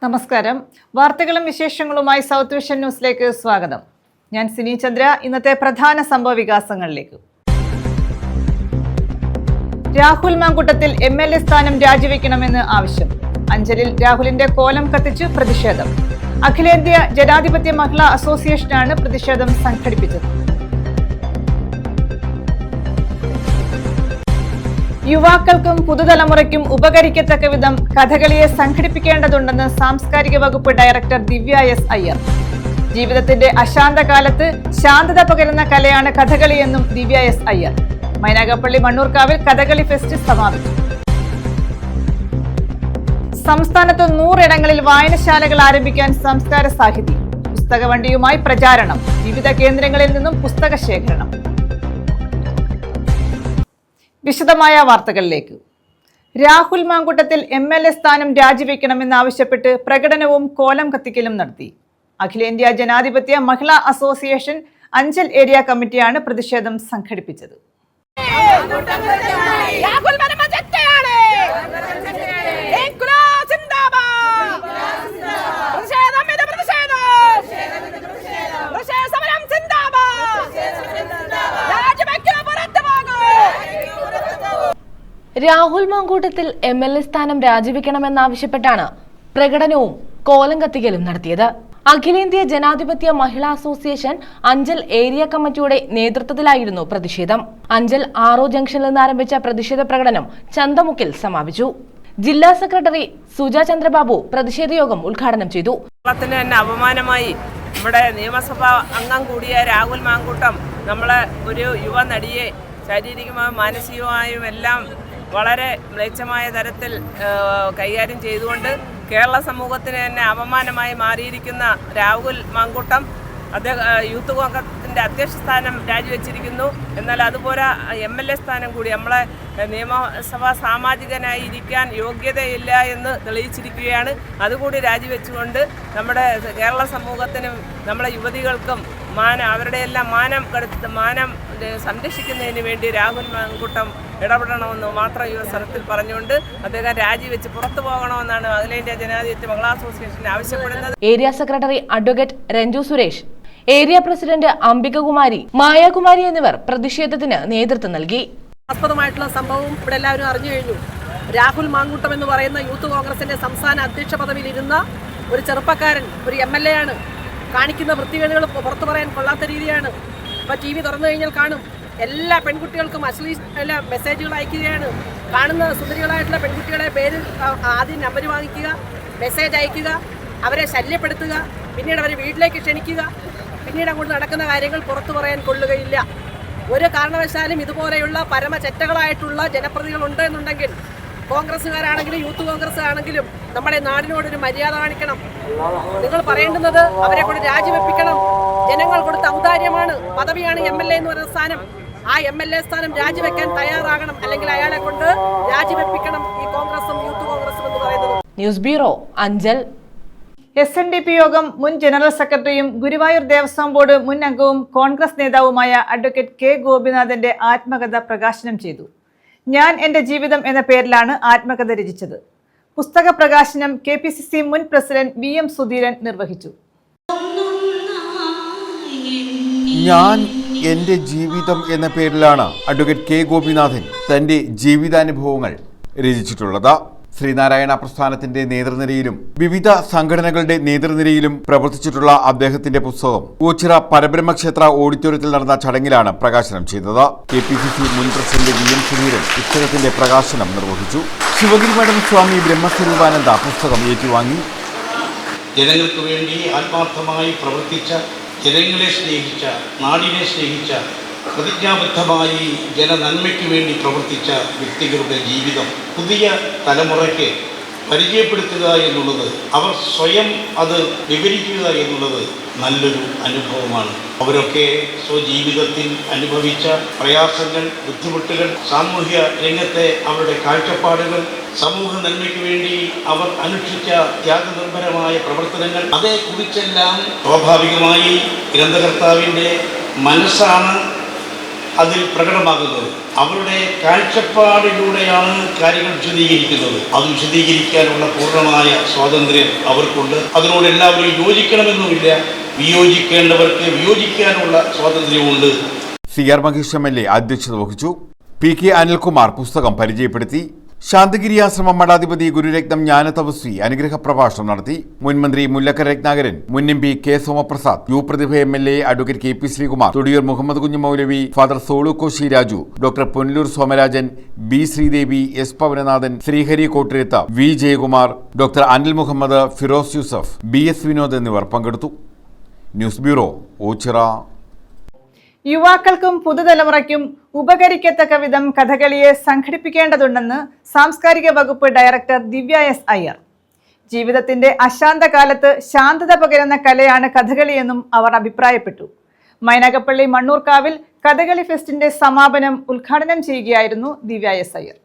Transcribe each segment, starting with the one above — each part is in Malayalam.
നമസ്കാരം. വാർത്തകളും വിശേഷങ്ങളുമായി സൗത്ത് വിഷൻ ന്യൂസിലേക്ക് സ്വാഗതം. ഞാൻ സിനി ചന്ദ്ര. ഇന്നത്തെ പ്രധാന സംഭവ വികാസങ്ങളിലേക്ക്. രാഹുൽ മാങ്കൂട്ടത്തിൽ MLA സ്ഥാനം രാജിവെക്കണമെന്ന് ആവശ്യം. അഞ്ചലിൽ രാഹുലിന്റെ കോലം കത്തിച്ച് പ്രതിഷേധം. അഖിലേന്ത്യാ ജനാധിപത്യ മഹിളാ അസോസിയേഷനാണ് പ്രതിഷേധം സംഘടിപ്പിച്ചത്. യുവാക്കൾക്കും പുതുതലമുറയ്ക്കും ഉപകരിക്കത്തക്ക വിധം കഥകളിയെ സംഘടിപ്പിക്കേണ്ടതുണ്ടെന്ന് സാംസ്കാരിക വകുപ്പ് ഡയറക്ടർ ദിവ്യ S. അയ്യർ. ജീവിതത്തിന്റെ അശാന്ത കാലത്ത് ശാന്തത പകരുന്ന കലയാണ് കഥകളിയെന്നും ദിവ്യ S. അയ്യർ. മൈനാഗപ്പള്ളി മണ്ണൂർക്കാവിൽ കഥകളി ഫെസ്റ്റ് സമാപിച്ചു. സംസ്ഥാനത്ത് 100 ഇടങ്ങളിൽ വായനശാലകൾ ആരംഭിക്കാൻ സംസ്കാര സാഹിതി. പുസ്തകവണ്ടിയുമായി പ്രചാരണം. വിവിധ കേന്ദ്രങ്ങളിൽ നിന്നും പുസ്തക ശേഖരണം. വിശദമായ വാർത്തകളിലേക്ക്. രാഹുൽ മാങ്കൂട്ടത്തിൽ MLA സ്ഥാനം രാജിവെക്കണമെന്നാവശ്യപ്പെട്ട് പ്രകടനവും കോലം കത്തിക്കലും നടത്തി. അഖിലേന്ത്യാ ജനാധിപത്യ മഹിളാ അസോസിയേഷൻ അഞ്ചൽ ഏരിയ കമ്മിറ്റിയാണ് പ്രതിഷേധം സംഘടിപ്പിച്ചത്. രാഹുൽ മാങ്കൂട്ടത്തിൽ MLA സ്ഥാനം രാജിവെക്കണമെന്നാവശ്യപ്പെട്ടാണ് പ്രകടനവും കോലം കത്തിക്കലും നടത്തിയത്. അഖിലേന്ത്യാ ജനാധിപത്യ മഹിളാ അസോസിയേഷൻ അഞ്ചൽ ഏരിയ കമ്മിറ്റിയുടെ നേതൃത്വത്തിലായിരുന്നു പ്രതിഷേധം. അഞ്ചൽ RO ജംഗ്ഷനിൽ നിന്ന് ആരംഭിച്ച പ്രതിഷേധ പ്രകടനം ചന്തമുക്കിൽ സമാപിച്ചു. ജില്ലാ സെക്രട്ടറി സുജ ചന്ദ്രബാബു പ്രതിഷേധ യോഗം ഉദ്ഘാടനം ചെയ്തു. അപമാനമായി നമ്മുടെ നിയമസഭാ അംഗം കൂടിയ രാഹുൽ മാങ്കൂട്ടം നമ്മളെ ഒരു യുവ നടിയെ ശാരീരികമായും മാനസികമായും എല്ലാം വളരെ മ്ലേച്ഛമായ തരത്തിൽ കൈകാര്യം ചെയ്തുകൊണ്ട് കേരള സമൂഹത്തിന് തന്നെ അപമാനമായി മാറിയിരിക്കുന്ന രാഹുൽ മാങ്കൂട്ടം യൂത്ത് കോൺഗ്രസിൻ്റെ അധ്യക്ഷ സ്ഥാനം രാജിവെച്ചിരിക്കുന്നു. എന്നാൽ അതുപോലെ MLA സ്ഥാനം കൂടി നമ്മളെ നിയമസഭാ സാമാജികനായിരിക്കാൻ യോഗ്യതയില്ല എന്ന് തെളിയിച്ചിരിക്കുകയാണ്. അതുകൂടി രാജിവെച്ചുകൊണ്ട് നമ്മുടെ കേരള സമൂഹത്തിനും നമ്മളെ യുവതികൾക്കും അവരുടെ എല്ലാം മാനം സംരക്ഷിക്കുന്നതിന് വേണ്ടി രാഹുൽ മാങ്കൂട്ടം ഇടപെടണമെന്ന് മാത്രം ഈ അവസരത്തിൽ പറഞ്ഞുകൊണ്ട് അദ്ദേഹം രാജിവെച്ച് പുറത്തു പോകണമെന്നാണ് അഖിലേന്ത്യാ ജനാധിപത്യ മഹിളാ അസോസിയേഷൻ ആവശ്യപ്പെടുന്നത്. Area secretary advocate Ranju Suresh, area president Ambikakumari, Mayakumari എന്നിവർ പ്രതിഷേധത്തിന് നേതൃത്വം നൽകി. ആസ്പദമായിട്ടുള്ള സംഭവം ഇവിടെ എല്ലാവരും അറിഞ്ഞു കഴിഞ്ഞു. രാഹുൽ മാങ്കൂട്ടം എന്ന് പറയുന്ന യൂത്ത് കോൺഗ്രസിന്റെ സംസ്ഥാന അധ്യക്ഷ പദവിയിൽ ഇരുന്ന ഒരു ചെറുപ്പക്കാരൻ, ഒരു MLA ആണ്. കാണിക്കുന്ന വൃത്തികേടുകൾ പുറത്തു പറയാൻ കൊള്ളാത്ത രീതിയാണ്. ഇപ്പോൾ TV തുറന്നു കഴിഞ്ഞാൽ കാണും, എല്ലാ പെൺകുട്ടികൾക്കും അശ്ലീല മെസ്സേജുകൾ അയക്കുകയാണ്. കാണുന്ന സുന്ദരികളായിട്ടുള്ള പെൺകുട്ടികളെ പേരിൽ ആദ്യം നമ്പർ വാങ്ങിക്കുക, മെസ്സേജ് അയക്കുക, അവരെ ശല്യപ്പെടുത്തുക, പിന്നീട് അവരെ വീട്ടിലേക്ക് ക്ഷണിക്കുക, പിന്നീട് അങ്ങോട്ട് നടക്കുന്ന കാര്യങ്ങൾ പുറത്തു പറയാൻ കൊള്ളുകയില്ല. ഒരു കാരണവശാലും ഇതുപോലെയുള്ള പരമചെറ്റകളായിട്ടുള്ള ജനപ്രതികളുണ്ട് എന്നുണ്ടെങ്കിൽ കോൺഗ്രസ്സുകാരാണെങ്കിലും യൂത്ത് കോൺഗ്രസ് ആണെങ്കിലും നമ്മുടെ നാടിനോടൊരു മര്യാദ കാണിക്കണം. നിങ്ങൾ പറയേണ്ടുന്നത് അവരെ കൊണ്ട് രാജിവെപ്പിക്കണം. ജനങ്ങൾ കൊടുത്ത ഔദാര്യമാണ്, പദവിയാണ് MLA എന്ന് പറയുന്ന സ്ഥാനം. ആ MLA സ്ഥാനം രാജിവെക്കാൻ തയ്യാറാകണം, അല്ലെങ്കിൽ അയാളെ കൊണ്ട് രാജിവെപ്പിക്കണം ഈ കോൺഗ്രസും യൂത്ത് കോൺഗ്രസും എന്ന് പറയുന്നത്. News bureau, Anchal. SNDP യോഗം മുൻ ജനറൽ സെക്രട്ടറിയും ഗുരുവായൂർ ദേവസ്വം ബോർഡ് മുൻ അംഗവും കോൺഗ്രസ് നേതാവുമായ അഡ്വക്കേറ്റ് K. ഗോപിനാഥന്റെ ആത്മകഥ പ്രകാശനം ചെയ്തു. ഞാൻ എന്റെ ജീവിതം എന്ന പേരിലാണ് ആത്മകഥ രചിച്ചത്. പുസ്തക പ്രകാശനം KPCC മുൻ പ്രസിഡന്റ് VM സുധീരൻ നിർവഹിച്ചു. ഞാൻ എൻ്റെ ജീവിതം എന്ന പേരിലാണ് അഡ്വക്കേറ്റ് K. ഗോപിനാഥൻ തൻ്റെ ജീവിതാനുഭവങ്ങൾ രചിച്ചിട്ടുള്ളത്. ശ്രീനാരായണ പ്രസ്ഥാനത്തിന്റെ നേതൃനിരയിലും വിവിധ സംഘടനകളുടെ നേതൃനിരയിലും പ്രവർത്തിച്ചിട്ടുള്ള അദ്ദേഹത്തിന്റെ പുസ്തകം ഓച്ചിറ പരബ്രഹ്മക്ഷേത്ര ഓഡിറ്റോറിയത്തിൽ നടന്ന ചടങ്ങിലാണ് പ്രകാശനം ചെയ്തത്. KPCC മുൻ പ്രസിഡന്റ് VM സുധീരൻ പുസ്തകത്തിന്റെ പ്രകാശനം നിർവഹിച്ചു. ശിവഗിരി മഠം സ്വാമി ബ്രഹ്മസ്വരൂപാനന്ദ പുസ്തകം ഏറ്റുവാങ്ങി. ജനങ്ങൾക്ക് വേണ്ടി ആത്മാർത്ഥമായി പ്രവർത്തിച്ച, ജനങ്ങളെ സ്നേഹിച്ച, നാടിനെ സ്നേഹിച്ച, പ്രതിജ്ഞാബദ്ധമായി ജനനന്മയ്ക്ക് വേണ്ടി പ്രവർത്തിച്ച വ്യക്തികളുടെ ജീവിതം പുതിയ തലമുറയ്ക്ക് പരിചയപ്പെടുത്തുക എന്നുള്ളത്, അവർ സ്വയം അത് വിവരിക്കുക എന്നുള്ളത് നല്ലൊരു അനുഭവമാണ്. അവരൊക്കെ സ്വജീവിതത്തിൽ അനുഭവിച്ച പ്രയാസങ്ങൾ, ബുദ്ധിമുട്ടുകൾ, സാമൂഹ്യ രംഗത്തെ അവരുടെ കാഴ്ചപ്പാടുകൾ, സമൂഹ നന്മയ്ക്ക് വേണ്ടി അവർ അനുഷ്ഠിച്ച ത്യാഗനിർഭരമായ പ്രവർത്തനങ്ങൾ, അതേക്കുറിച്ചെല്ലാം സ്വാഭാവികമായി ഗ്രന്ഥകർത്താവിൻ്റെ മനസ്സാണ് അതിൽ പ്രകടമാകുന്നത്. അവരുടെ കാഴ്ചപ്പാടിലൂടെയാണ് കാര്യങ്ങൾ വിശദീകരിക്കുന്നത്. അത് വിശദീകരിക്കാനുള്ള പൂർണ്ണമായ സ്വാതന്ത്ര്യം അവർക്കുണ്ട്. അതിനോട് എല്ലാവരും യോജിക്കണമെന്നുമില്ല, വിയോജിക്കേണ്ടവർക്ക് വിയോജിക്കാനുള്ള സ്വാതന്ത്ര്യമുണ്ട്. CR മഹേഷ് MLA അധ്യക്ഷത വഹിച്ചു. PK അനിൽകുമാർ പുസ്തകം പരിചയപ്പെടുത്തി. ശാന്തഗിരി ആശ്രമം മഠാധിപതി ഗുരുരത്നം ജ്ഞാനതപസ്വി അനുഗ്രഹ പ്രഭാഷണം നടത്തി. മുൻമന്ത്രി മുല്ലക്കര രത്നാകരൻ, മുൻ MP K Somaprasad, U Prathibha MLA advocate KP Sreekumar, Thodiyoor Muhammad Kunju Moulavi, father Solu Koshy Raju, doctor Ponnalur Somarajan, B Sreedevi, S Pavananathan, Sreehari Kottarath, V Jayakumar, doctor Anil Muhammad, Firoz Yusuf, BS Vinod എന്നിവർ പങ്കെടുത്തു. News bureau, Ochira. യുവാക്കൾക്കും പുതുതലമുറയ്ക്കും ഉപകരിക്കത്തക്ക വിധം കഥകളിയെ സംഘടിപ്പിക്കേണ്ടതുണ്ടെന്ന് സാംസ്കാരിക വകുപ്പ് ഡയറക്ടർ ദിവ്യ S അയ്യർ. ജീവിതത്തിന്റെ അശാന്ത കാലത്ത് ശാന്തത പകരുന്ന കലയാണ് കഥകളിയെന്നും അവർ അഭിപ്രായപ്പെട്ടു. മൈനാഗപ്പള്ളി മണ്ണൂർക്കാവിൽ കഥകളി ഫെസ്റ്റിന്റെ സമാപനം ഉദ്ഘാടനം ചെയ്യുകയായിരുന്നു ദിവ്യ S അയ്യർ.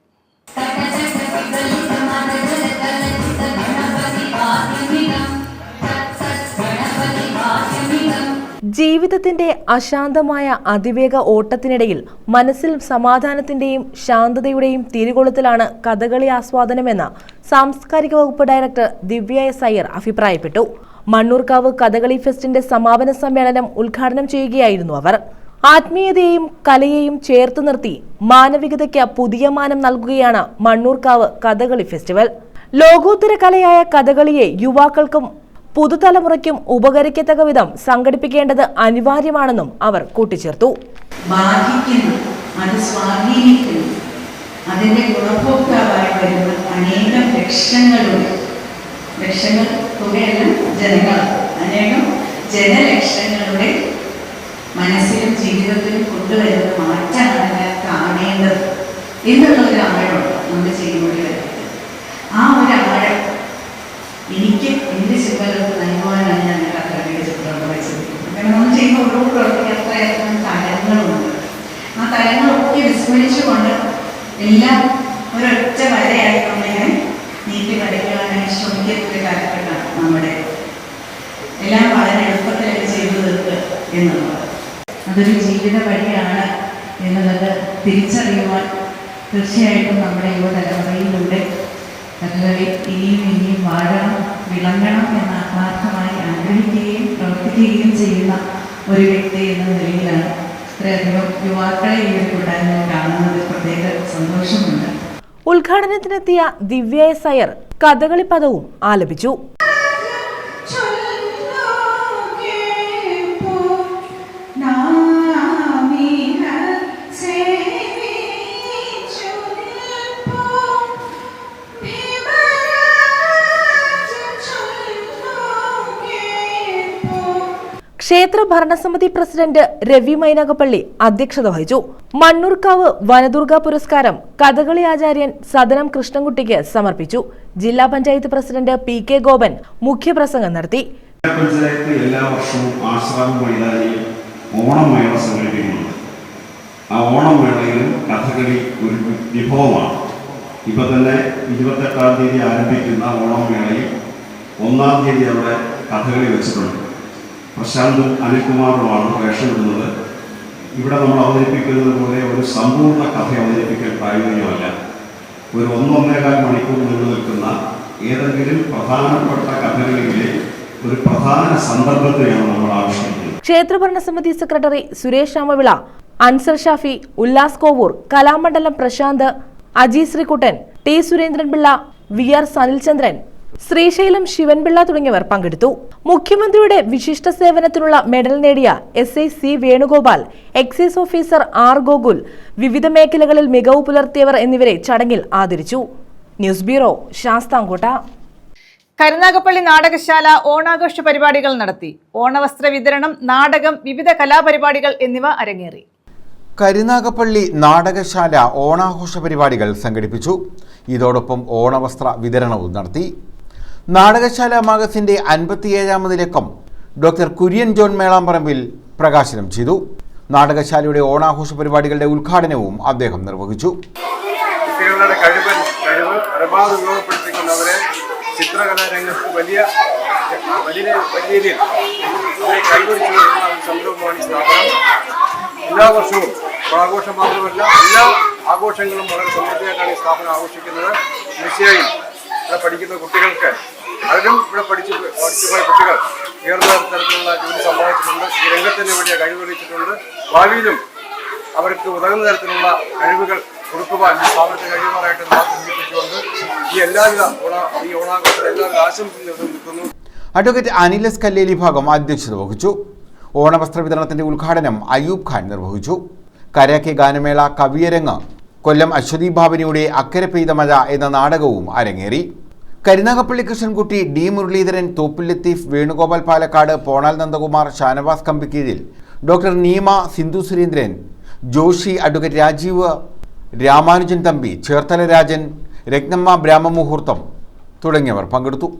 ജീവിതത്തിന്റെ അശാന്തമായ അതിവേഗ ഓട്ടത്തിനിടയിൽ മനസ്സിൽ സമാധാനത്തിന്റെയും ശാന്തതയുടെയും തിരികൊളുത്തലാണ് കഥകളി ആസ്വാദനമെന്ന് സാംസ്കാരിക വകുപ്പ് ഡയറക്ടർ ദിവ്യ S അയ്യർ അഭിപ്രായപ്പെട്ടു. മണ്ണൂർക്കാവ് കഥകളി ഫെസ്റ്റിന്റെ സമാപന സമ്മേളനം ഉദ്ഘാടനം ചെയ്യുകയായിരുന്നു അവർ. ആത്മീയതയെയും കലയെയും ചേർത്ത് നിർത്തി മാനവികതയ്ക്ക് പുതിയ മാനം നൽകുകയാണ് മണ്ണൂർക്കാവ് കഥകളി ഫെസ്റ്റിവൽ. ലോകോത്തര കലയായ കഥകളിയെ യുവാക്കൾക്കും പുതുതലമുറയ്ക്കും ഉപകരിക്കത്തക്ക വിധം സംഘടിപ്പിക്കേണ്ടത് അനിവാര്യമാണെന്നും അവർ കൂട്ടിച്ചേർത്തു. ബാധിക്കുന്നു, അത് സ്വാധീനിക്കുന്നു, അതിന്റെ ഗുണഭോക്താവായി വരുന്ന അനേകം ലക്ഷങ്ങൾ തുകയല്ല ജനങ്ങൾ, അനേകം ജനലക്ഷങ്ങളുടെ മനസ്സിലും ജീവിതത്തിലും കൊണ്ടുവരുന്ന മാറ്റമാണ് ഞാൻ കാണേണ്ടത് എന്നുള്ള ഒരു ആഴമുണ്ട് നമ്മൾ ചെയ്യുന്ന ഒരു കാര്യത്തിൽ. ആ ഒരു ആഴം എനിക്ക് എൻ്റെ ചിത്രങ്ങൾക്ക് നൽകുവാനാണ് ഞാൻ കഥകളിയുടെ ചിത്രങ്ങൾ വെച്ചിരിക്കുന്നത്. കാരണം നമ്മൾ ചെയ്യുന്ന ഓരോ പ്രവൃത്തി അത്രയധികം തലങ്ങളുണ്ട്. ആ തലങ്ങളൊക്കെ വിസ്മരിച്ചുകൊണ്ട് എല്ലാം ഒരൊറ്റ വരയായി നമ്മളിങ്ങനെ നീട്ടി വരയ്ക്കുവാനായി ശ്രമിക്കുന്ന ഒരു കാലഘട്ടമാണ് നമ്മുടെ. എല്ലാം വളരെ എളുപ്പത്തിലൊക്കെ ചെയ്തു തീർക്കുക എന്നുള്ളത് അതൊരു ജീവിത വഴിയാണ് എന്നുള്ളത് തിരിച്ചറിയുവാൻ തീർച്ചയായിട്ടും നമ്മുടെ യുവതലമുറയിലൂടെ കഥകളി ഇനിയും വാഴണം, വിളങ്ങണം എന്ന് ആത്മാർത്ഥമായി ആഗ്രഹിക്കുകയും പ്രവർത്തിക്കുകയും ചെയ്യുന്ന ഒരു വ്യക്തി എന്ന നിലയിലാണ് ഇത്രയധികം യുവാക്കളെ ഈ ഒരു കൂട്ടായ്മ കാണുന്നത് പ്രത്യേക സന്തോഷമുണ്ട്. ഉദ്ഘാടനത്തിനെത്തിയ ദിവ്യ S അയ്യർ കഥകളി പദവും ആലപിച്ചു. ക്ഷേത്ര ഭരണസമിതി പ്രസിഡന്റ് രവി മൈനാഗപ്പള്ളി അധ്യക്ഷത വഹിച്ചു. മണ്ണൂർക്കാവ് വനദുർഗ പുരസ്കാരം കഥകളി ആചാര്യൻ സദനം കൃഷ്ണൻകുട്ടിക്ക് സമർപ്പിച്ചു. ജില്ലാ പഞ്ചായത്ത് പ്രസിഡന്റ് PK ഗോപൻ മുഖ്യപ്രസംഗം നടത്തി. പഞ്ചായത്ത് എല്ലാ വർഷവും ആശ്രാമ മൈതാനിയിൽ ഓണമേള സംഘടിപ്പിക്കുന്നുണ്ട്. ആ ഓണമേളയിലും കഥകളി ഒരു വിഭവമാണ്. ഇപ്പൊ തന്നെ 28-ാം തീയതി ആരംഭിക്കുന്ന ഓണമേളയിൽ 1-ാം തീയതി അവിടെ കഥകളി വെച്ചിട്ടുണ്ട്. പ്രശാന്തും അനിൽകുമാറുമാണ് വേഷം ഇടുന്നത്. ഇവിടെ നമ്മൾ അവതരിപ്പിക്കുന്നത് പോലെ ഒരു സമ്പൂർണ്ണ കഥ അവതരിപ്പിക്കാൻ പ്രായോഗികമല്ല. ഒരു 1-1.25 മണിക്കൂർ നീണ്ടു നിൽക്കുന്ന ഏതെങ്കിലും പ്രധാനപ്പെട്ട കഥകളിലെ ഒരു പ്രധാന സന്ദർഭത്തെയാണ് നമ്മൾ ആവിഷ്കരിക്കുന്നത്. ക്ഷേത്ര ഭരണസമിതി secretary Suresh Ramavila, Ansar Shafi, Ullas Kovoor, Kalamandalam Prasanth, Aji Sreekuttan, T Surendranpillai, VR Sanilchandran, Sreesailam Sivanpillai തുടങ്ങിയവർ പങ്കെടുത്തു. മുഖ്യമന്ത്രിയുടെ വിശിഷ്ട സേവനത്തിനുള്ള മെഡൽ നേടിയ SI C Venugopal, excise officer R Gokul, വിവിധ മേഖലകളിൽ മികവ് പുലർത്തിയവർ എന്നിവരെ ചടങ്ങിൽ ആദരിച്ചു. News bureau, Sasthamkotta. കരുനാഗപ്പള്ളി നാടകശാല ഓണാഘോഷ പരിപാടികൾ നടത്തി. ഓണവസ്ത്ര വിതരണം, നാടകം, വിവിധ കലാപരിപാടികൾ എന്നിവ അരങ്ങേറി. കരുനാഗപ്പള്ളി നാടകശാല ഓണാഘോഷ പരിപാടികൾ സംഘടിപ്പിച്ചു. ഇതോടൊപ്പം ഓണവസ്ത്ര വിതരണവും നടത്തി. നാടകശാല മാഗസിന്റെ 57ാമത് ലക്കം ഡോക്ടർ കുര്യൻ ജോൺ മേളാമ്പറമ്പിൽ പ്രകാശനം ചെയ്തു. നാടകശാലയുടെ ഓണാഘോഷ പരിപാടികളുടെ ഉദ്ഘാടനവും അദ്ദേഹം നിർവഹിച്ചു. കുട്ടികളുടെ കഴിവ് പരമാവധി ഉപയോഗപ്പെടുത്തിക്കൊണ്ടവരെ ചിത്രകലാരംഗത്ത് വലിയ രീതിയിൽ അവരെ കൈവരിച്ചു വരുന്ന ഒരു സംരംഭമാണ് സ്ഥാപനം. എല്ലാ വർഷവും ഓണാഘോഷം മാത്രമല്ല എല്ലാ ആഘോഷങ്ങളും വളരെ സമൃദ്ധിയായിട്ടാണ് ഈ സ്ഥാപനം ആഘോഷിക്കുന്നത്. തീർച്ചയായും ഇവിടെ പഠിക്കുന്ന കുട്ടികൾക്ക് അതിലും ഇവിടെ പഠിച്ചുപോയ കുട്ടികൾ ഉയർന്ന തരത്തിലുള്ള ജോലി സമ്പാദിച്ചിട്ടുണ്ട്. ഈ രംഗത്തിന് വലിയ കഴിവ് തെളിയിച്ചിട്ടുണ്ട്. ഭാവിയിലും അവർക്ക് ഉതകുന്ന തരത്തിലുള്ള കഴിവുകൾ കൊടുക്കുവാൻ ഈ സ്ഥാപനത്തിന് കഴിയുമാറായിട്ട് സൂചിപ്പിച്ചുകൊണ്ട് ഈ ഓണാഘോഷത്തിൽ എല്ലാവരും ആശംസകൾ നിൽക്കുന്നു. അഡ്വക്കേറ്റ് അനിൽ എസ് കല്ലേലി ഭാഗം അധ്യക്ഷത വഹിച്ചു. ഓണവസ്ത്ര വിതരണത്തിന്റെ ഉദ്ഘാടനം അയ്യൂബ് ഖാൻ നിർവഹിച്ചു. കരയാക്കി ഗാനമേള, കവിയരങ്ങ്, കൊല്ലം അശ്വതി ഭാവനയുടെ അക്കരെ പെയ്ത മഴ എന്ന നാടകവും അരങ്ങേറി. Karunagappally Krishnankutty, D Muraleedharan, Thoppil Latheef, Venugopal Palakkad, Ponal Nandakumar, Shanavas Kampikkeezhil, doctor Neema, Sindhu Surendran, Joshy, advocate Rajeev, Ramanujan Thampi, Cherthala Rajan, Rathnamma ബ്രാഹ്മമുഹൂർത്തം തുടങ്ങിയവർ പങ്കെടുത്തു.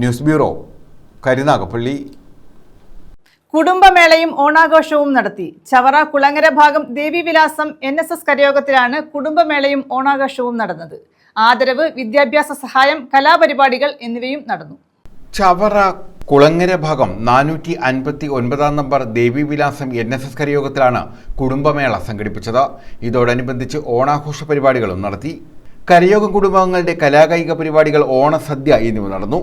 News bureau, Karunagappally. കുടുംബമേളയും ഓണാഘോഷവും നടത്തി. ചവറ കുളങ്ങര ഭാഗം ദേവിവിലാസം NSS കരയോഗത്തിലാണ് കുടുംബമേളയും ഓണാഘോഷവും നടന്നത്. ആദരവ്, വിദ്യാഭ്യാസ സഹായം, കലാപരിപാടികൾ എന്നിവയും നടന്നു. ചവറ കുളങ്ങര ഭാഗം 459 നമ്പർ ദേവിവിലാസം NSS കരയോഗത്തിലാണ് കുടുംബമേള സംഘടിപ്പിച്ചത്. ഇതോടനുബന്ധിച്ച് ഓണാഘോഷ പരിപാടികളും നടത്തി. കരയോഗ കുടുംബാംഗങ്ങളുടെ കലാകായിക പരിപാടികൾ, ഓണസദ്യ എന്നിവ നടന്നു.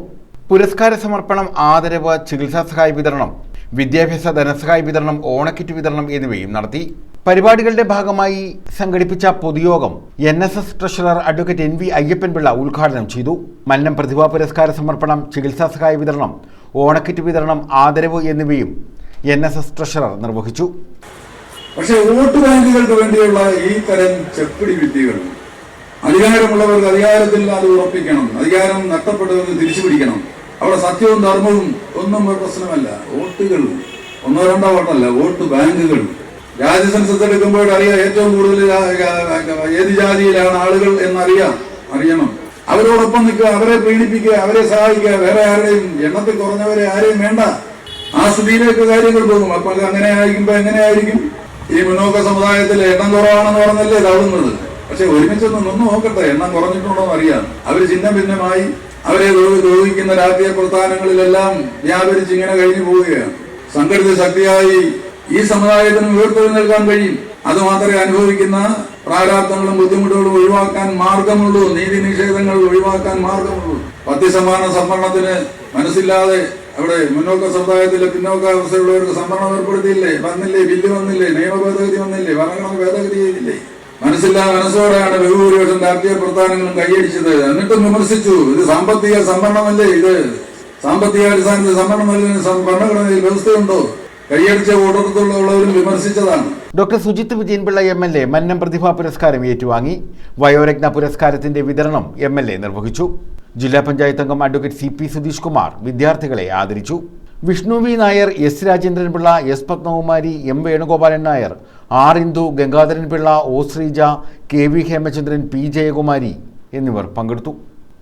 പുരസ്കാര സമർപ്പണം, ആദരവ്, ചികിത്സാ സഹായ വിതരണം, വിദ്യാഭ്യാസ ധനസഹായ വിതരണം, ഓണക്കിറ്റ് വിതരണം എന്നിവയും നടത്തി. പരിപാടികളുടെ ഭാഗമായി സംഘടിപ്പിച്ച പൊതുയോഗം NSS treasurer advocate NV Ayyappan Pillai ഉദ്ഘാടനം ചെയ്തു. മന്നം പ്രതിഭാ പുരസ്കാര സമർപ്പണം, ചികിത്സാ സഹായ വിതരണം, ഓണക്കിറ്റ് വിതരണം, ആദരവ് എന്നിവയും NSS ട്രഷറർ നിർവഹിച്ചു. പക്ഷേ വോട്ട് ബാങ്കുകൾക്ക് വേണ്ടിയുള്ള ഈ തരം ചെപ്പിടി വിദ്യകൾ അധികാരമുള്ളവർക്ക് അധികാരത്തിൽ അത് ഉറപ്പിക്കണം, അധികാരം നഷ്ടപ്പെട്ടവർക്ക് തിരിച്ചു പിടിക്കണം. അവിടെ സത്യവും ധർമ്മവും ഒന്നും പ്രശ്നമല്ല. വോട്ടുകൾ 1-2 വോട്ടല്ല, വോട്ട് ബാങ്കുകൾ. ജാതി സെൻസസ് എടുക്കുമ്പോൾ അറിയാം ഏറ്റവും കൂടുതൽ ഏത് ജാതിയിലാണ് ആളുകൾ അറിയണം. അവരോടൊപ്പം നിൽക്കുക, അവരെ പീഡിപ്പിക്കുക, അവരെ സഹായിക്കുക. വേറെ ആരുടെയും എണ്ണത്തിൽ കുറഞ്ഞവരെ ആരെയും വേണ്ട. ആ സ്ഥിതിയിലേക്ക് കാര്യങ്ങൾ പോകും. അപ്പോൾ അങ്ങനെ ആയിരിക്കുമ്പോ എങ്ങനെയായിരിക്കും? ഈ മുന്നോക്ക സമുദായത്തിലെ എണ്ണം കുറവാണെന്ന് പറഞ്ഞല്ലേ തള്ളുന്നത്. പക്ഷെ ഒരുമിച്ചൊന്ന് നിന്ന് നോക്കട്ടെ, എണ്ണം കുറഞ്ഞിട്ടുണ്ടോ എന്ന് അറിയാം. അവര് ചിഹ്ന ഭിന്നമായി അവരെ ദ്രോഹിക്കുന്ന രാഷ്ട്രീയ പ്രസ്ഥാനങ്ങളിലെല്ലാം വ്യാപരിച്ച് ഇങ്ങനെ കഴിഞ്ഞു പോവുകയാണ്. സംഘടിത ശക്തിയായി ഈ സമുദായത്തിന് ഉയർത്തെഴുന്നേൽക്കാൻ കഴിയും. അത് മാത്രമേ അനുഭവിക്കുന്ന പ്രാരാബ്ദങ്ങളും ബുദ്ധിമുട്ടുകളും ഒഴിവാക്കാൻ മാർഗമുള്ളൂ. നീതി നിഷേധങ്ങൾ ഒഴിവാക്കാൻ മാർഗമുള്ളൂ. 10% സംവരണത്തിന് മനസ്സില്ലാതെ അവിടെ മുന്നോക്ക സമുദായത്തിലെ പിന്നോക്കാവസ്ഥയുള്ളവർക്ക് സംവരണം ഏർപ്പെടുത്തിയില്ലേ? വന്നില്ലേ? ബില്ല് വന്നില്ലേ? നിയമ ഭേദഗതി വന്നില്ലേ? ഭരണഘടന ഭേദഗതി ചെയ്തില്ലേ? മനസ്സില്ലാതെ മനസ്സോടെയാണ് ബഹുഭൂരിപക്ഷം രാഷ്ട്രീയ പ്രസ്ഥാനങ്ങളും കൈയടിച്ചത്. എന്നിട്ടും വിമർശിച്ചു. ഇത് സാമ്പത്തിക സംവരണമല്ലേ? ഇത് സാമ്പത്തിക അടിസ്ഥാനത്തിൽ സംവരണം നൽകുന്ന ഭരണഘടനയിൽ വ്യവസ്ഥയുണ്ടോ? കൈയടിച്ച വോട്ടെടുത്തുള്ളവരും വിമർശിച്ചതാണ്. ഡോക്ടർ സുജിത് വിജയൻപിള്ള MLA മന്നം പ്രതിഭാ പുരസ്കാരം ഏറ്റുവാങ്ങി. വയോരത്ന പുരസ്കാരത്തിന്റെ വിതരണം MLA നിർവഹിച്ചു. ജില്ലാ പഞ്ചായത്ത് അംഗം അഡ്വക്കേറ്റ് CP സുധീഷ് കുമാർ വിദ്യാർത്ഥികളെ ആദരിച്ചു. Vishnu V Nair, S Rajendran Pillai, S Padmakumari, M Venugopalan Nair, R Indu, Gangadharan Pillai, O Sreeja, KV Hemachandran, P Jayakumari എന്നിവർ പങ്കെടുത്തു.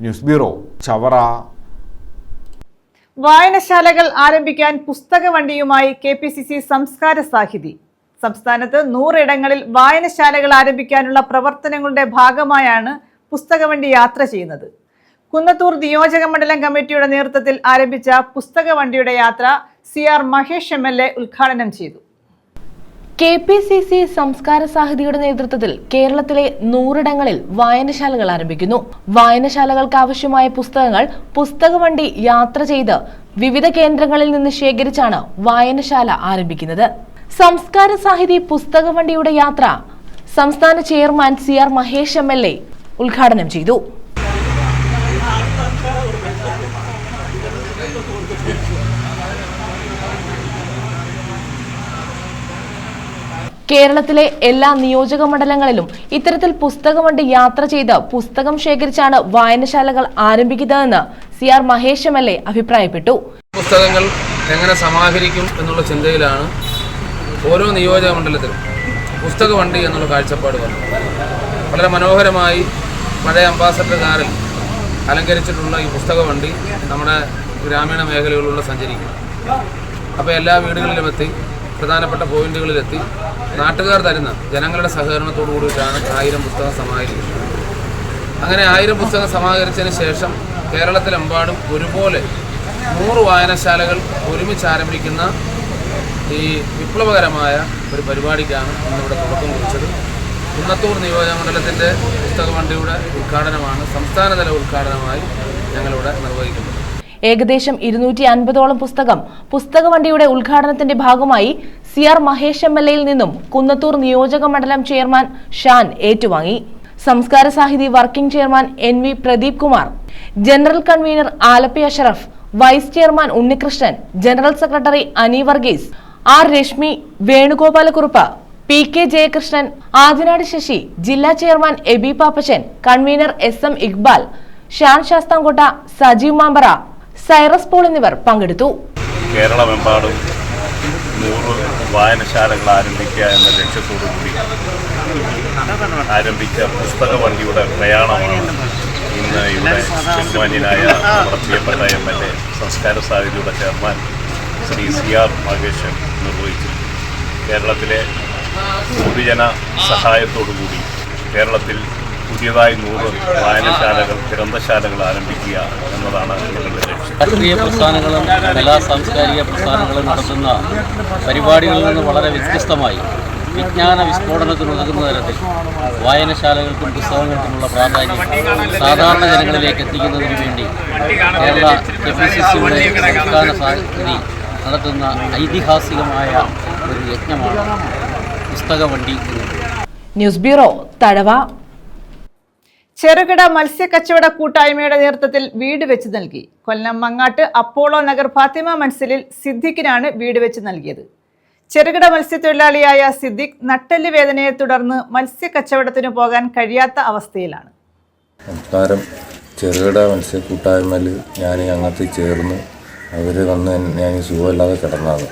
News bureau, Chavara. വായനശാലകൾ ആരംഭിക്കാൻ പുസ്തക വണ്ടിയുമായി KPCC സംസ്കാര സാഹിതി. സംസ്ഥാനത്ത് 100 ഇടങ്ങളിൽ വായനശാലകൾ ആരംഭിക്കാനുള്ള പ്രവർത്തനങ്ങളുടെ ഭാഗമായാണ് പുസ്തകവണ്ടി യാത്ര ചെയ്യുന്നത്. കുന്നത്തൂർ നിയോജക മണ്ഡലം കമ്മിറ്റിയുടെ നേതൃത്വത്തിൽ ആരംഭിച്ച പുസ്തകവണ്ടിയുടെ യാത്ര CR മഹേഷ് MLA ഉദ്ഘാടനം ചെയ്തു. KPCC സംസ്കാര സാഹിതിയുടെ നേതൃത്വത്തിൽ കേരളത്തിലെ 100 ഇടങ്ങളിൽ വായനശാലകൾ ആരംഭിക്കുന്നു. വായനശാലകൾക്ക് ആവശ്യമായ പുസ്തകങ്ങൾ പുസ്തകവണ്ടി യാത്ര ചെയ്ത് വിവിധ കേന്ദ്രങ്ങളിൽ നിന്ന് ശേഖരിച്ചാണ് വായനശാല ആരംഭിക്കുന്നത്. സംസ്കാര സാഹിതി പുസ്തകവണ്ടിയുടെ യാത്ര സംസ്ഥാന ചെയർമാൻ CR മഹേഷ് MLA ഉദ്ഘാടനം ചെയ്തു. കേരളത്തിലെ എല്ലാ നിയോജക മണ്ഡലങ്ങളിലും ഇത്തരത്തിൽ പുസ്തകവണ്ടി യാത്ര ചെയ്ത് പുസ്തകം ശേഖരിച്ചാണ് വായനശാലകൾ ആരംഭിക്കുന്നതെന്ന് CR മഹേഷ് MLA അഭിപ്രായപ്പെട്ടു. പുസ്തകങ്ങൾ എങ്ങനെ സമാഹരിക്കും എന്നുള്ള ചിന്തയിലാണ് ഓരോ നിയോജക മണ്ഡലത്തിലും പുസ്തകവണ്ടി എന്നുള്ള കാഴ്ചപ്പാട് വന്നത്. വളരെ മനോഹരമായി പഴയ അംബാസഡർ കാറിൽ അലങ്കരിച്ചിട്ടുള്ള ഈ പുസ്തകവണ്ടി നമ്മുടെ ഗ്രാമീണ മേഖലകളിലൂടെ സഞ്ചരിക്കും. അപ്പോൾ എല്ലാ വീടുകളിലും എത്തി, പ്രധാനപ്പെട്ട പോയിന്റുകളിലെത്തി നാട്ടുകാർ തരുന്ന ജനങ്ങളുടെ സഹകരണത്തോടു കൂടിയിട്ടാണ് 1000 പുസ്തകം സമാഹരിക്കുന്നത്. അങ്ങനെ 1000 പുസ്തകം സമാഹരിച്ചതിന് ശേഷം കേരളത്തിലെമ്പാടും ഒരുപോലെ 100 വായനശാലകൾ ഒരുമിച്ച് ആരംഭിക്കുന്ന ഈ വിപ്ലവകരമായ ഒരു പരിപാടിക്കാണ് ഇന്നിവിടെ തുടക്കം കുറിച്ചത്. കുന്നത്തൂർ നിയോജകമണ്ഡലത്തിൻ്റെ പുസ്തക വണ്ടിയുടെ ഉദ്ഘാടനമാണ് സംസ്ഥാനതല ഉദ്ഘാടനമായി ഞങ്ങളിവിടെ നിർവഹിക്കുന്നത്. ഏകദേശം 250ഓളം പുസ്തക വണ്ടിയുടെ ഉദ്ഘാടനത്തിന്റെ ഭാഗമായി CR മഹേഷ് MLA യിൽ നിന്നും കുന്നത്തൂർ നിയോജക മണ്ഡലം ചെയർമാൻ ഷാൻ ഏറ്റുവാങ്ങി. സംസ്കാര സാഹിതി working chairman NV Pradeep Kumar, general convener Alappy Ashraf, vice chairman Unnikrishnan, general secretary Ani Varghese, R Reshmi, Venugopalakurup, PK Jayakrishnan, Adinad Sasi, ജില്ലാ chairman Abi Pappachan, convener SM Iqbal, Shan Sasthamkotta, Sajeev Mampara, Cyrus Paul എന്നിവർ പങ്കെടുത്തു. കേരളമെമ്പാടും 100 വായനശാലകൾ ആരംഭിക്കുക എന്ന ലക്ഷ്യത്തോടുകൂടി ആരംഭിച്ച പുസ്തക വണ്ടിയുടെ പ്രയാണമാണ് ഇന്ന് ഇവിടെ ബഹുമാന്യനായ നമ്മുടെ പ്രിയപ്പെട്ട MLA സംസ്കാര സാഹിതിയുടെ ചെയർമാൻ ശ്രീ CR മഹേഷ് നിർവഹിച്ചു. കേരളത്തിലെ പൊതുജന സഹായത്തോടുകൂടി കേരളത്തിൽ പുതിയതായി 100 വായനശാലകൾ, ഗ്രന്ഥശാലകൾ ആരംഭിക്കുക എന്നതാണ് ഞങ്ങളുടെ ലക്ഷ്യം. രാഷ്ട്രീയ പ്രസ്ഥാനങ്ങളും കലാ സാംസ്കാരിക പ്രസ്ഥാനങ്ങളും നടത്തുന്ന പരിപാടികളിൽ നിന്ന് വളരെ വ്യത്യസ്തമായി വിജ്ഞാന വിസ്ഫോടനത്തിനുതകുന്ന തരത്തിൽ വായനശാലകൾക്കും പുസ്തകങ്ങൾക്കുമുള്ള പ്രാധാന്യം സാധാരണ ജനങ്ങളിലേക്ക് എത്തിക്കുന്നതിന് വേണ്ടി കേരള KPCCയുടെ സംസ്ഥാന സാഹിതി നടത്തുന്ന ഐതിഹാസികമായ ഒരു യജ്ഞമാണ് പുസ്തക വണ്ടി. News bureau, Thazhava. ചെറുകിട മത്സ്യക്കച്ചവട കൂട്ടായ്മയുടെ നേതൃത്വത്തിൽ വീട് വെച്ച് നൽകി. കൊല്ലം മങ്ങാട്ട് അപ്പോളോ നഗർ ഫാത്തിമ മൻസിലിൽ സിദ്ദിഖിനാണ് വീട് വെച്ച് നൽകിയത്. ചെറുകിട മത്സ്യത്തൊഴിലാളിയായ സിദ്ദിഖ് നട്ടെല്ല് വേദനയെ തുടർന്ന് മത്സ്യക്കച്ചവടത്തിന് പോകാൻ കഴിയാത്ത അവസ്ഥയിലാണ്. സംസ്കാരം ചെറുകിട മത്സ്യ കൂട്ടായ്മയിൽ ഞാൻ അങ്ങനത്തെ ചേർന്ന് അവർ വന്ന് ഞാൻ സുഖമില്ലാതെ കിടന്നാണ്.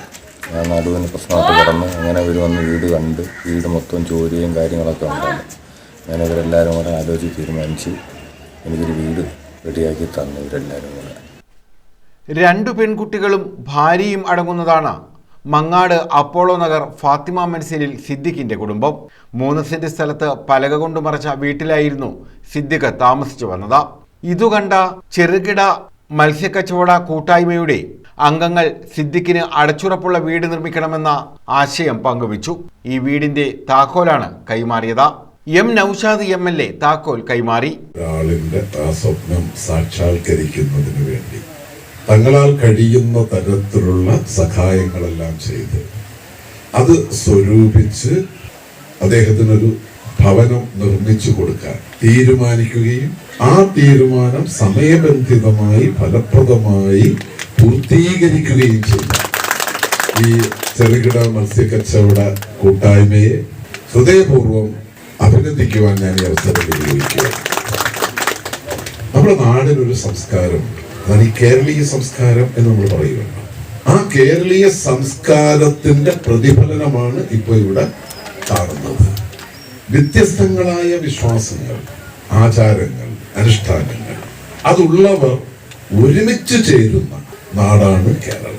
ഞാൻ നടുവിന് പ്രശ്നമായിട്ട് കിടന്ന് അങ്ങനെ അവർ വന്ന് വീട് കണ്ട് വീട് മൊത്തം ചോരിയും കാര്യങ്ങളൊക്കെ ഉണ്ടാകും. ഞാനിവരെല്ലാവരും കൂടെ ആലോചിച്ച് തീരുമാനിച്ച് എനിക്കൊരു വീട് റെഡിയാക്കി തന്നു. ഇവരെല്ലാവരും കൂടെ 2 പെൺകുട്ടികളും ഭാര്യയും അടങ്ങുന്നതാണ് മങ്ങാട് അപ്പോളോ നഗർ ഫാത്തിമ മൻസിലിൽ സിദ്ദിഖിന്റെ കുടുംബം. 3 സെന്റ് സ്ഥലത്ത് പലക കൊണ്ട് മറച്ച വീട്ടിലായിരുന്നു സിദ്ദിഖ് താമസിച്ചു വന്നത്. ഇതുകണ്ട ചെറുകിട മത്സ്യക്കച്ചവട കൂട്ടായ്മയുടെ അംഗങ്ങൾ സിദ്ദിഖിന് അടച്ചുറപ്പുള്ള വീട് നിർമ്മിക്കണമെന്ന ആശയം പങ്കുവച്ചു. ഈ വീടിന്റെ താക്കോലാണ് കൈമാറിയത്. M നൗഷാദ് MLA താക്കോൽ കൈമാറി. ഒരാളിന്റെ ആ സ്വപ്നം സാക്ഷാത്കരിക്കുന്നതിന് വേണ്ടി തങ്ങളാൽ കഴിയുന്ന തരത്തിലുള്ള സഹായങ്ങളെല്ലാം ചെയ്ത് അത് സ്വരൂപിച്ച് അദ്ദേഹത്തിനൊരു ഭവനം നിർമ്മിച്ചു കൊടുക്കാൻ തീരുമാനിക്കുകയും ആ തീരുമാനം സമയബന്ധിതമായി ഫലപ്രദമായി പൂർത്തീകരിക്കുകയും ചെയ്ത ഈ ചെറുകിട മത്സ്യക്കച്ചവട കൂട്ടായ്മയെ ഹൃദയപൂർവ്വം അഭിനന്ദിക്കുവാൻ ഞാൻ ഈ അവസരം ഉപയോഗിക്കുക. നമ്മുടെ നാടിനൊരു സംസ്കാരമുണ്ട്. അതാണ് ഈ കേരളീയ സംസ്കാരം എന്ന് നമ്മൾ പറയുന്നത്. ആ കേരളീയ സംസ്കാരത്തിന്റെ പ്രതിഫലനമാണ് ഇപ്പോൾ ഇവിടെ കാണുന്നത്. വ്യത്യസ്തങ്ങളായ വിശ്വാസങ്ങൾ, ആചാരങ്ങൾ, അനുഷ്ഠാനങ്ങൾ അതുള്ളവർ ഒരുമിച്ച് ചേരുന്ന നാടാണ് കേരളം.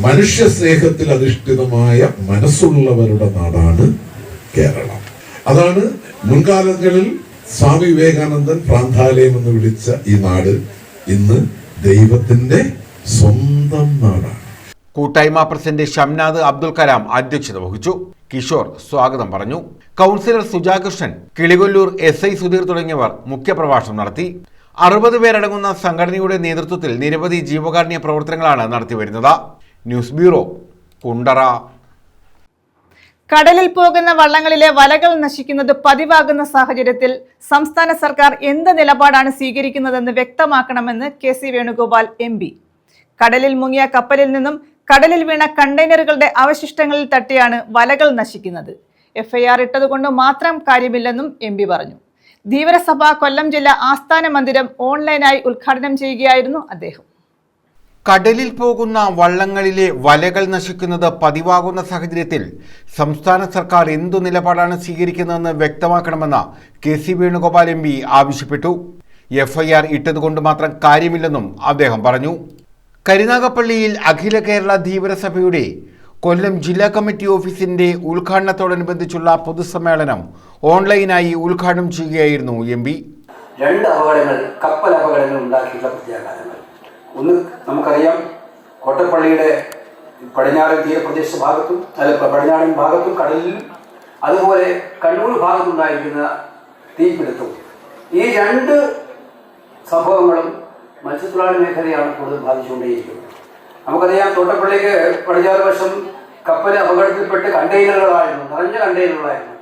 മനുഷ്യ സ്നേഹത്തിൽ അധിഷ്ഠിതമായ മനസ്സുള്ളവരുടെ നാടാണ് കേരളം. അതാണ് മുൻകാലങ്ങളിൽ സ്വാമി വിവേകാനന്ദൻ പ്രാന്താലയം എന്ന് വിളിച്ച ഈ നാട് ഇന്ന് ദൈവത്തിന്റെ സ്വന്തം നാടാണ്. കൂട്ടായ്മ പ്രസിഡന്റ് ഷംനാദ് അബ്ദുൽ കലാം അധ്യക്ഷത വഹിച്ചു. കിഷോർ സ്വാഗതം പറഞ്ഞു. കൗൺസിലർ സുജാകൃഷ്ണൻ, കിളികൊല്ലൂർ SI സുധീർ തുടങ്ങിയവർ മുഖ്യപ്രഭാഷണം നടത്തി. 60 പേരടങ്ങുന്ന സംഘടനയുടെ നേതൃത്വത്തിൽ നിരവധി ജീവകാരുണ്യ പ്രവർത്തനങ്ങളാണ് നടത്തിവരുന്നത്. News bureau, Kundara. കടലിൽ പോകുന്ന വള്ളങ്ങളിലെ വലകൾ നശിക്കുന്നത് പതിവാകുന്ന സാഹചര്യത്തിൽ സംസ്ഥാന സർക്കാർ എന്ത് നിലപാടാണ് സ്വീകരിക്കുന്നതെന്ന് വ്യക്തമാക്കണമെന്ന് KC വേണുഗോപാൽ MP. കടലിൽ മുങ്ങിയ കപ്പലിൽ നിന്നും കടലിൽ വീണ കണ്ടെയ്നറുകളുടെ അവശിഷ്ടങ്ങളിൽ തട്ടിയാണ് വലകൾ നശിക്കുന്നത്. FIR ഇട്ടതുകൊണ്ട് മാത്രം കാര്യമില്ലെന്നും MP പറഞ്ഞു. ധീവരസഭ കൊല്ലം ജില്ലാ ആസ്ഥാന മന്ദിരം ഓൺലൈനായി ഉദ്ഘാടനം ചെയ്യുകയായിരുന്നു അദ്ദേഹം. കടലിൽ പോകുന്ന വള്ളങ്ങളിലെ വലകൾ നശിക്കുന്നത് പതിവാകുന്ന സാഹചര്യത്തിൽ സംസ്ഥാന സർക്കാർ എന്തു നിലപാടാണ് സ്വീകരിക്കുന്നതെന്ന് വ്യക്തമാക്കണമെന്ന് KC വേണുഗോപാൽ MP ആവശ്യപ്പെട്ടു. FIR ഇട്ടതുകൊണ്ട് മാത്രം കാര്യമില്ലെന്നും അദ്ദേഹം പറഞ്ഞു. കരുനാഗപ്പള്ളിയിൽ അഖില കേരള ധീവരസഭയുടെ കൊല്ലം ജില്ലാ കമ്മിറ്റി ഓഫീസിന്റെ ഉദ്ഘാടനത്തോടനുബന്ധിച്ചുള്ള പൊതുസമ്മേളനം ഓൺലൈനായി ഉദ്ഘാടനം ചെയ്യുകയായിരുന്നു MP. 2 അപകടങ്ങൾ, കപ്പൽ അപകടങ്ങൾ ഉണ്ടാക്കിയിട്ടുള്ള പ്രത്യാഘാതങ്ങൾ. ഒന്ന് നമുക്കറിയാം, കോട്ടപ്പള്ളിയുടെ പടിഞ്ഞാറൻ തീരപ്രദേശ ഭാഗത്തും പടിഞ്ഞാറൻ ഭാഗത്തും കടലിലും അതുപോലെ കണ്ണൂർ ഭാഗത്തുണ്ടായിരിക്കുന്ന തീപിടുത്തവും ഈ രണ്ട് സംഭവങ്ങളും മത്സ്യത്തൊഴിലാളി മേഖലയാണ് കൂടുതൽ ബാധിച്ചുകൊണ്ടേയിരിക്കുന്നത്. നമുക്കറിയാം, തോട്ടപ്പള്ളിക്ക് പടിഞ്ഞാറ് വശം കപ്പൽ അപകടത്തിൽപ്പെട്ട് കണ്ടെയ്നറുകളായിരുന്നു, നിറഞ്ഞ കണ്ടെയ്നറുകളായിരുന്നു,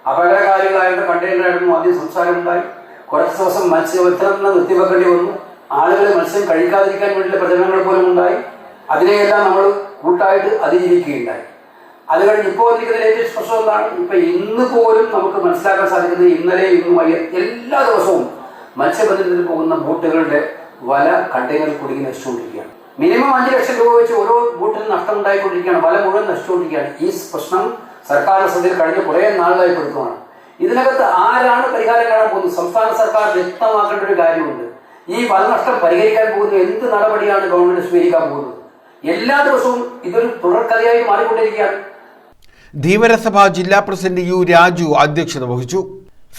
അപകടകാരികളായിരുന്ന കണ്ടെയ്നറായിരുന്നു. ആദ്യം സംസാരമുണ്ടായി, കുറച്ച് ദിവസം മത്സ്യബന്ധനം നിർത്തിവെക്കേണ്ടി വന്നു, ആളുകൾ മത്സ്യം കഴിക്കാതിരിക്കാൻ വേണ്ടിയുള്ള പ്രചരണങ്ങൾ പോലും ഉണ്ടായി. അതിനെയെല്ലാം നമ്മൾ കൂട്ടായിട്ട് അതിജീവിക്കുകയുണ്ടായി. അത് കഴിഞ്ഞ് ഇപ്പോൾ വന്നിരിക്കുന്ന ലേറ്റസ്റ്റ് പ്രശ്നം എന്താണ്? ഇപ്പൊ ഇന്ന് പോലും നമുക്ക് മനസ്സിലാക്കാൻ സാധിക്കുന്നത്, ഇന്നലെ ഇന്നുമായി എല്ലാ ദിവസവും മത്സ്യബന്ധനത്തിന് പോകുന്ന ബോട്ടുകളുടെ വല കണ്ടെയ്നറിൽ കുടുങ്ങി നശിച്ചുകൊണ്ടിരിക്കുകയാണ്. മിനിമം 5 ലക്ഷം രൂപ വെച്ച് ഓരോ ബോട്ടിനും നഷ്ടം ഉണ്ടായിക്കൊണ്ടിരിക്കുകയാണ്, വല മുഴുവൻ നശിച്ചുകൊണ്ടിരിക്കുകയാണ്. ഈ പ്രശ്നം സർക്കാരിന്റെ ശ്രദ്ധയിൽ കഴിഞ്ഞ കുറേ നാളുകളായി പെടുത്തുകയാണ്. ഇതിനകത്ത് ആരാണ് പരിഹാരം കാണാൻ പോകുന്നത്? സംസ്ഥാന സർക്കാർ വ്യക്തമാക്കേണ്ട ഒരു കാര്യമുണ്ട്. ഈ വലനഷ്ടം പരിഹരിക്കാൻ പോകുന്ന എന്ത് നടപടിയാണ് ഗവൺമെന്റ് സ്വീകരിക്കാൻ പോകുന്നത്? എല്ലാ ദിവസവും ഇതൊരു തുടർക്കഥയായി മാറിക്കൊണ്ടിരിക്കുകയാണ്. ധീവരസഭ ജില്ലാ പ്രസിഡന്റ് യു രാജു അധ്യക്ഷത വഹിച്ചു.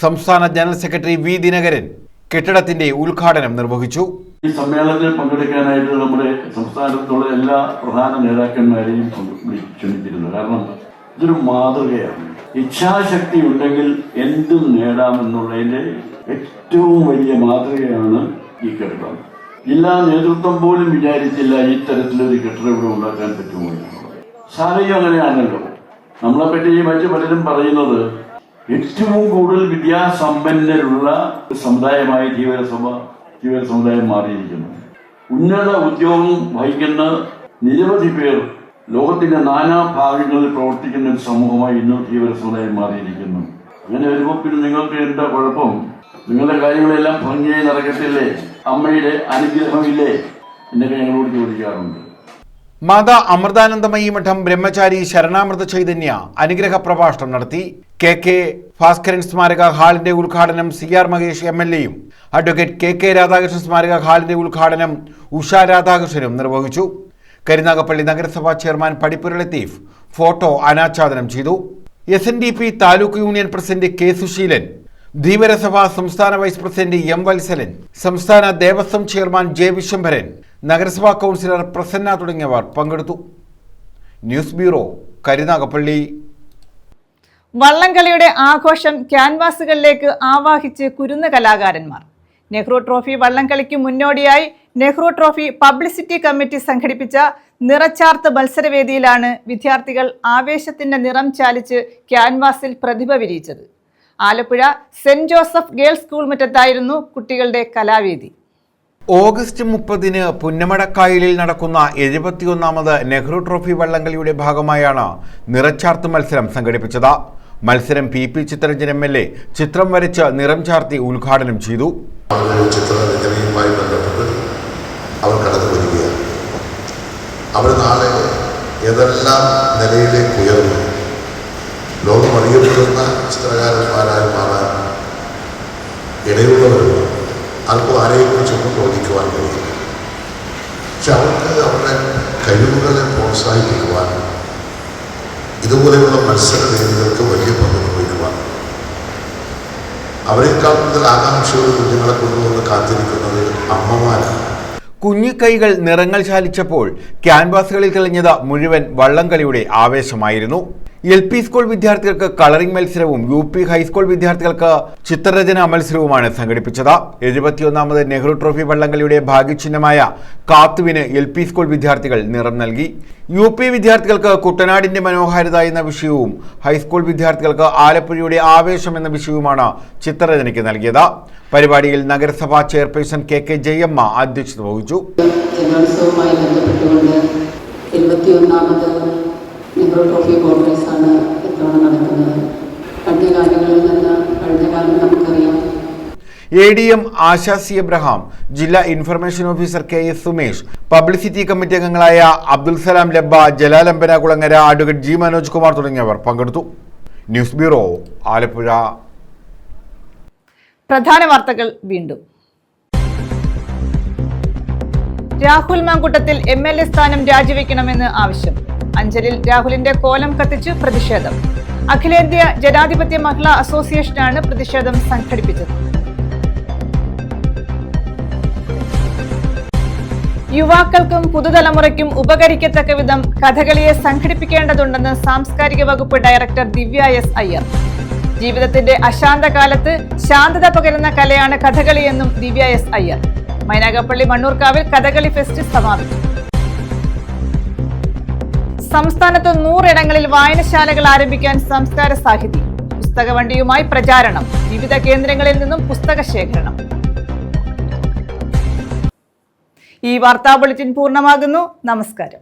സംസ്ഥാന ജനറൽ സെക്രട്ടറി വി ദിനകരൻ കെട്ടിടത്തിന്റെ ഉദ്ഘാടനം നിർവഹിച്ചു. ഈ സമ്മേളനത്തിൽ പങ്കെടുക്കാനായിട്ട് നമ്മുടെ സംസ്ഥാനത്തുള്ള എല്ലാ പ്രധാന നേതാക്കന്മാരെയും ക്ഷണിച്ചിരുന്നു. കാരണം ഇതൊരു മാതൃകയാണ്. ഇച്ഛാശക്തി ഉണ്ടെങ്കിൽ എന്തും നേടാമെന്നുള്ളതിന്റെ ഏറ്റവും വലിയ മാതൃകയാണ് ഈ കെട്ടിടം. ജില്ലാ നേതൃത്വം പോലും വിചാരിച്ചില്ല ഇത്തരത്തിലൊരു കെട്ടിടം ഇവിടെ ഉണ്ടാക്കാൻ പറ്റുമോ എന്നുള്ളത്. സാഹചര്യം അങ്ങനെയാണല്ലോ. നമ്മളെപ്പറ്റി മറ്റു പലരും പറയുന്നത് ഏറ്റവും കൂടുതൽ വിദ്യാസമ്പന്നരുള്ള സമുദായമായി ധീവര സമുദായം മാറിയിരിക്കുന്നു. ഉന്നത ഉദ്യോഗം വഹിക്കുന്ന നിരവധി പേർ ലോകത്തിന്റെ നാനാഭാഗങ്ങളിൽ പ്രവർത്തിക്കുന്ന ഒരു സമൂഹമായി ഇന്ന് ധീവര സമുദായം മാറിയിരിക്കുന്നു. അങ്ങനെ വരുമ്പോൾ പിന്നെ നിങ്ങൾക്ക് എന്താ കുഴപ്പം? നിങ്ങളുടെ കാര്യങ്ങളെല്ലാം ഭംഗിയായി നടക്കത്തില്ലേ? അമ്മയുടെ അനുഗ്രഹമില്ലേ എന്നൊക്കെ ഞങ്ങളോട് ചോദിക്കാറുണ്ട്. മാതാ അമൃതാനന്ദമയി മഠം ബ്രഹ്മചാരി ശരണാമൃത ചൈതന്യ അനുഗ്രഹ പ്രഭാഷണം നടത്തി. കെ ഭാസ്കരൻ സ്മാരക ഹാളിന്റെ ഉദ്ഘാടനം CR മഹേഷ് MLA-യും അഡ്വക്കേറ്റ് KK രാധാകൃഷ്ണൻ സ്മാരക ഹാളിന്റെ ഉദ്ഘാടനം ഉഷ രാധാകൃഷ്ണനും നിർവഹിച്ചു. കരുനാഗപ്പള്ളി നഗരസഭാ ചെയർമാൻ പടിപ്പുര ലത്തീഫ് ഫോട്ടോ അനാച്ഛാദനം ചെയ്തു. SNDP taluk union president K Suseelan, Dheevara Sabha സംസ്ഥാന വൈസ് പ്രസിഡന്റ് M വത്സലൻ, സംസ്ഥാന ദേവസ്വം ചെയർമാൻ J വിശ്വംഭരൻ, നഗരസഭാ കൗൺസിലർ പ്രസന്ന തുടങ്ങിയവർ പങ്കെടുത്തു. News bureau, Karunagappally. വള്ളംകളിയുടെ ആഘോഷം ക്യാൻവാസുകളിലേക്ക് ആവാഹിച്ച് കുരുന്ന് കലാകാരന്മാർ. നെഹ്റു ട്രോഫി വള്ളംകളിക്ക് മുന്നോടിയായി നെഹ്റു ട്രോഫി പബ്ലിസിറ്റി കമ്മിറ്റി സംഘടിപ്പിച്ച നിറച്ചാർത്ത് മത്സരവേദിയിലാണ് വിദ്യാർത്ഥികൾ ആവേശത്തിന്റെ നിറം ചാലിച്ച് ക്യാൻവാസിൽ പ്രതിഭ വിരിയിച്ചത്. Alappuzha saint Joseph girls school മുറ്റത്തായിരുന്നു കുട്ടികളുടെ കലാവേദി. ഓഗസ്റ്റ് 30-ന് പുന്നമടക്കായലിൽ നടക്കുന്ന 71ാമത് നെഹ്റു ട്രോഫി വള്ളംകളിയുടെ ഭാഗമായാണ് നിറച്ചാർത്ത് മത്സരം സംഘടിപ്പിച്ചത്. മത്സരം PP ചിത്തരഞ്ജൻ MLA ചിത്രം വരച്ച് നിറം ചാർത്തി ഉദ്ഘാടനം ചെയ്തു. ചിത്രരചനയുമായി ബന്ധപ്പെട്ട് അവർ കടന്നു വരികയാണ്. അവർ നാളെ ഏതെല്ലാം നിലയിലേക്ക് ഉയർന്നു ലോകം അറിയപ്പെടുന്ന ചിത്രകാരന്മാരായി മാറാൻ ഇടയുള്ളവരുമാണ്. ആർക്കും ആരെയെക്കുറിച്ചൊന്നും തോന്നിക്കുവാൻ കഴിയില്ല. പക്ഷെ അവർക്ക് അവരുടെ കഴിവുകളെ പ്രോത്സാഹിപ്പിക്കുവാൻ ഇതുപോലെയുള്ള മത്സരവേദികൾക്ക് വലിയ പങ്ക് നിർവഹിക്കുവാൻ അവരെക്കാൾ കൂടുതൽ ആകാംക്ഷയോട് കുഞ്ഞുങ്ങളെ കൊണ്ടുവന്ന് കാത്തിരിക്കുന്നത് അമ്മമാരാണ്. കുഞ്ഞിക്കൈകൾ നിറങ്ങൾ ചാലിച്ചപ്പോൾ ക്യാൻവാസുകളിൽ തെളിഞ്ഞത് മുഴുവൻ വള്ളംകളിയുടെ ആവേശമായിരുന്നു. LP സ്കൂൾ വിദ്യാർത്ഥികൾക്ക് കളറിംഗ് മത്സരവും UP ഹൈസ്കൂൾ വിദ്യാർത്ഥികൾക്ക് ചിത്രരചനാ മത്സരവുമാണ് സംഘടിപ്പിച്ചത്. 71ാമത് നെഹ്റു ട്രോഫി വള്ളംകളിയുടെ ഭാഗ്യചിഹ്നമായ കാത്തുവിന് LP സ്കൂൾ വിദ്യാർത്ഥികൾ നിറം നൽകി. UP വിദ്യാർത്ഥികൾക്ക് കുട്ടനാടിന്റെ മനോഹാരിത എന്ന വിഷയവും ഹൈസ്കൂൾ വിദ്യാർത്ഥികൾക്ക് ആലപ്പുഴയുടെ ആവേശം എന്ന വിഷയവുമാണ് ചിത്രരചനയ്ക്ക് നൽകിയത്. പരിപാടിയിൽ നഗരസഭാ ചെയർപേഴ്സൺ KK ജയമ്മ അധ്യക്ഷത വഹിച്ചു. ജലോത്സവവുമായി ബന്ധപ്പെട്ടുകൊണ്ട് 71ാമത് നെഹ്റു ട്രോഫി കോൺഗ്രസ്സാണ് ഇത്തവണ നടക്കുന്നത്. കഴിഞ്ഞ കാലം നമുക്കറിയാം. ADM ആശാ C എബ്രഹാം, ജില്ലാ information officer KS Sumesh, publicity committee അംഗങ്ങളായ അബ്ദുൽ സലാം ലബ്ബ, ജലാലംബന കുളങ്ങര, അഡ്വക്കേറ്റ് G മനോജ് കുമാർ തുടങ്ങിയവർ പങ്കെടുത്തു. News bureau, Alappuzha. പ്രധാന വാർത്തകൾ വീണ്ടും. രാഹുൽ മാങ്കൂട്ടത്തിൽ MLA സ്ഥാനം രാജിവെക്കണമെന്ന് ആവശ്യം. അഞ്ചലിൽ രാഹുലിന്റെ കോലം കത്തിച്ച് പ്രതിഷേധം. അഖിലേന്ത്യാ ജനാധിപത്യ മഹിളാ അസോസിയേഷനാണ് പ്രതിഷേധം സംഘടിപ്പിച്ചത്. യുവാക്കൾക്കും പുതുതലമുറയ്ക്കും ഉപകരിക്കത്തക്ക വിധം കഥകളിയെ സംഘടിപ്പിക്കേണ്ടതുണ്ടെന്ന് സാംസ്കാരിക വകുപ്പ് ഡയറക്ടർ ദിവ്യ എസ് അയ്യർ. ജീവിതത്തിന്റെ അശാന്ത കാലത്ത് ശാന്തത പകരുന്ന കലയാണ് കഥകളിയെന്നും ദിവ്യ എസ് അയ്യർ. മൈനാഗപ്പള്ളി മണ്ണൂർക്കാവിൽ കഥകളി ഫെസ്റ്റ് സമാപിച്ചു. സംസ്ഥാനത്ത് 100 ഇടങ്ങളിൽ വായനശാലകൾ ആരംഭിക്കാൻ സംസ്കാര സാഹിതി. പുസ്തകവണ്ടിയുമായി പ്രചാരണം. വിവിധ കേന്ദ്രങ്ങളിൽ നിന്നും പുസ്തക ശേഖരണം. ഈ വാർത്താ ബുള്ളറ്റിൻ പൂർണ്ണമാകുന്നു. നമസ്കാരം.